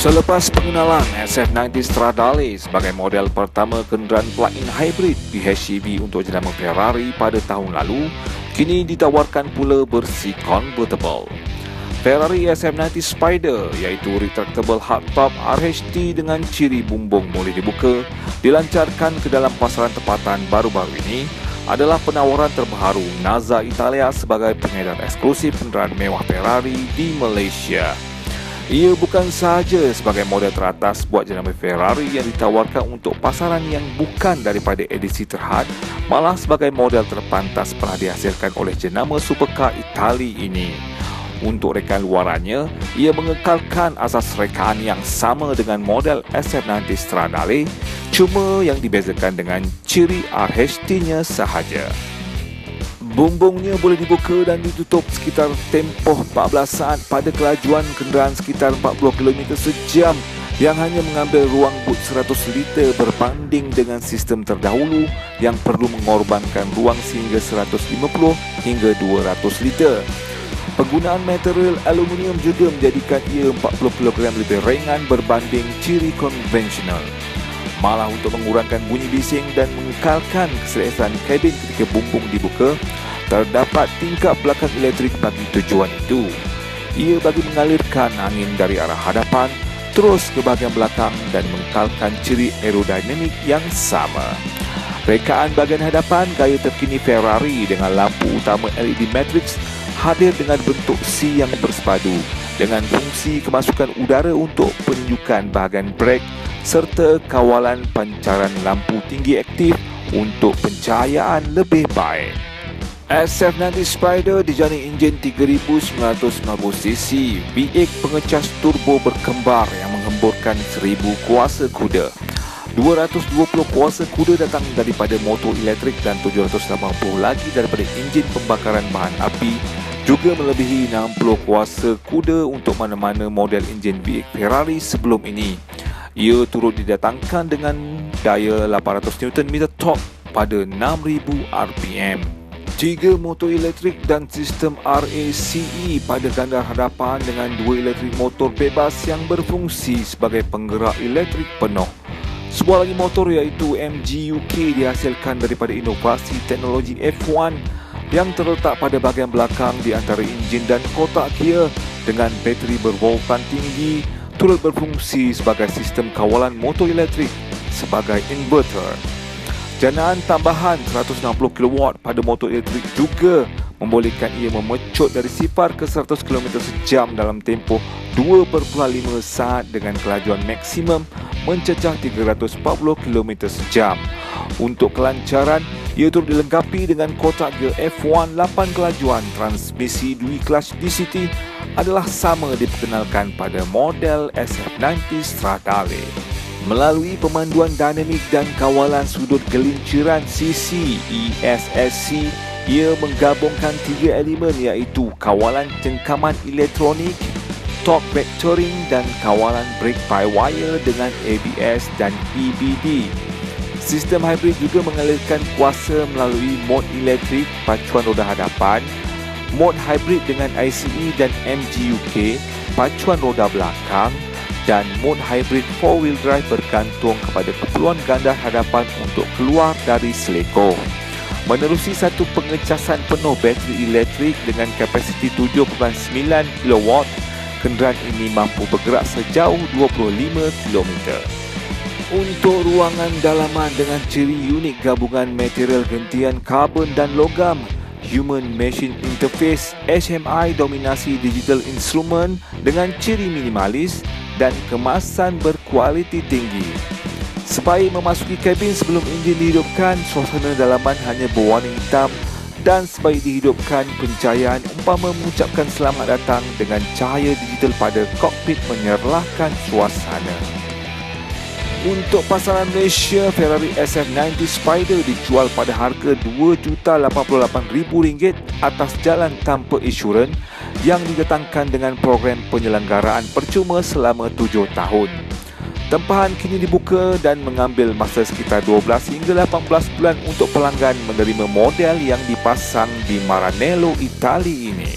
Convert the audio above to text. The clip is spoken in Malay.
Selepas pengenalan SF90 Stradale sebagai model pertama kenderaan plug-in hybrid PHEV untuk jenama Ferrari pada tahun lalu, kini ditawarkan pula versi convertible. Ferrari SF90 Spider iaitu retractable hardtop RHT dengan ciri bumbung boleh dibuka dilancarkan ke dalam pasaran tempatan baru-baru ini adalah penawaran terbaru Naza Italia sebagai pengedar eksklusif kenderaan mewah Ferrari di Malaysia. Ia bukan sahaja sebagai model teratas buat jenama Ferrari yang ditawarkan untuk pasaran yang bukan daripada edisi terhad, malah sebagai model terpantas pernah dihasilkan oleh jenama supercar Itali ini. Untuk rekaan luarannya, ia mengekalkan asas rekaan yang sama dengan model SF90 Stradale, cuma yang dibezakan dengan ciri RHT-nya sahaja. Bumbungnya boleh dibuka dan ditutup sekitar tempoh 14 saat pada kelajuan kenderaan sekitar 40 km sejam yang hanya mengambil ruang but 100 liter berbanding dengan sistem terdahulu yang perlu mengorbankan ruang sehingga 150 hingga 200 liter. Penggunaan material aluminium juga menjadikan ia 40 kg lebih ringan berbanding ciri konvensional. Malah untuk mengurangkan bunyi bising dan mengekalkan keselesaan kabin ketika bumbung dibuka, terdapat tingkap belakang elektrik bagi tujuan itu. Ia bagi mengalirkan angin dari arah hadapan terus ke bahagian belakang dan mengekalkan ciri aerodinamik yang sama. Rekaan bahagian hadapan gaya terkini Ferrari dengan lampu utama LED matrix hadir dengan bentuk C yang bersepadu dengan fungsi kemasukan udara untuk penunjukan bahagian brake serta kawalan pancaran lampu tinggi aktif untuk pencahayaan lebih baik. SF90 Spider dijani enjin 3990cc V8 pengecas turbo berkembar yang menghemburkan 1000 kuasa kuda. 220 kuasa kuda datang daripada motor elektrik dan 780 lagi daripada enjin pembakaran bahan api, juga melebihi 60 kuasa kuda untuk mana-mana model enjin V8 Ferrari sebelum ini. Ia turut didatangkan dengan daya 800 Nm torque pada 6000 RPM. 3 motor elektrik dan sistem RACE pada ganda hadapan dengan 2 elektrik motor bebas yang berfungsi sebagai penggerak elektrik penuh. Sebuah lagi motor iaitu MG UK dihasilkan daripada inovasi teknologi F1 yang terletak pada bahagian belakang di antara enjin dan kotak gear dengan bateri bervoltan tinggi turut berfungsi sebagai sistem kawalan motor elektrik sebagai inverter. Janaan tambahan 160 kW pada motor elektrik juga membolehkan ia memecut dari 0 ke 100 km sejam dalam tempoh 2.5 saat dengan kelajuan maksimum mencecah 340 km sejam. Untuk kelancaran, ia turut dilengkapi dengan kotak gear F1 8 kelajuan transmisi dui clutch DCT adalah sama diperkenalkan pada model SF90 Stradale. Melalui pemanduan dinamik dan kawalan sudut gelinciran CC ESSC, ia menggabungkan 3 elemen iaitu kawalan cengkaman elektronik, torque vectoring dan kawalan brake by wire dengan ABS dan EBD. Sistem hybrid juga mengalirkan kuasa melalui mod elektrik pacuan roda hadapan, mod hybrid dengan ICE dan MG UK pacuan roda belakang, dan mod hybrid 4-wheel drive bergantung kepada keperluan ganda hadapan untuk keluar dari seleko. Menerusi satu pengecasan penuh bateri elektrik dengan kapasiti 7.9 kW, kenderaan ini mampu bergerak sejauh 25 km. Untuk ruangan dalaman dengan ciri unik gabungan material gentian karbon dan logam, Human Machine Interface HMI dominasi digital instrument dengan ciri minimalis dan kemasan berkualiti tinggi. Sebaik memasuki kabin sebelum enjin dihidupkan, suasana dalaman hanya berwarna hitam dan sebaik dihidupkan, pencahayaan umpama mengucapkan selamat datang dengan cahaya digital pada kokpit menyerlahkan suasana. Untuk pasaran Malaysia, Ferrari SF90 Spider dijual pada harga RM2,88,000 atas jalan tanpa insurans yang didatangkan dengan program penyelenggaraan percuma selama 7 tahun. Tempahan kini dibuka dan mengambil masa sekitar 12 hingga 18 bulan untuk pelanggan menerima model yang dipasang di Maranello, Itali ini.